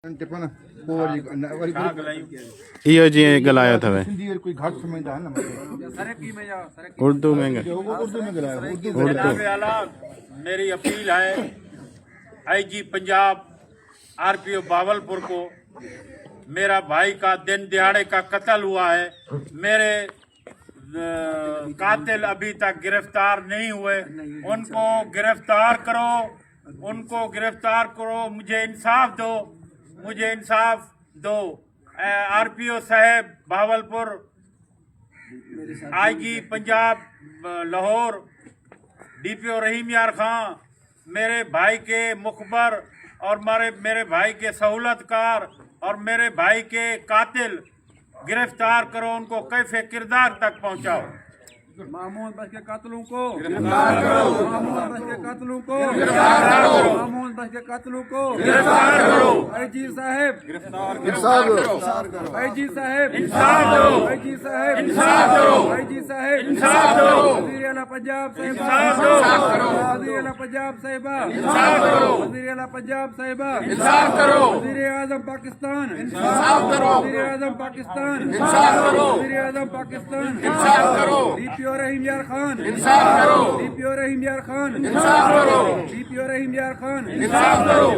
इहो जीअं ॻाल्हायो अथव कोई घाट समझदा है ना उर्दू में उर्दू में ॻाल्हायो जनाब आला मेरी अपील है आईजी पंजाब आरपीओ बावलपुर को, मेरा भाई का दिन दिहाड़े का कत्ल हुआ है, मेरे कातिल अभी तक गिरफ्तार नहीं हुए, उनको गिरफ्तार करो, उनको गिरफ्तार करो, मुझे इंसाफ दो। आरपीओ साहब भावलपुर, आईजी पंजाब लाहौर, डीपीओ रहीम यार खां, मेरे भाई के मुखबर और मेरे भाई के सहूलतकार और मेरे भाई के कातिल गिरफ्तार करो, उनको कैफे किरदार तक पहुंचाओ। मामूद बस के कातलों को गिरफ्तार करो, मामूद बस के कातलों को गिरफ्तार करो, मामूद बस के कातलों को गिरफ्तार करो। आईजी साहब गिरफ्तार करो, आईजी साहब इंसाफ दो, आईजी साहब इंसाफ दो, आईजी साहब इंसाफ दो, वज़ीर आला पंजाब साहिबा इंसाफ करो, वज़ीर आला पंजाब साहिबा इंसाफ करो, वज़ीर आला पंजाब साहिबा इंसाफ करो, वज़ीर आज़म पाकिस्तान इंसाफ करो, वज़ीर आज़म पाकिस्तान इंसाफ करो, वज़ीर आज़म पाकिस्तान इंसाफ करो, डीपीओ रहीम यार खान इंसाफ करो, डीपीओ रहीम यार खान इंसाफ करो, डीपीओ रहीम यार खान इंसाफ करो।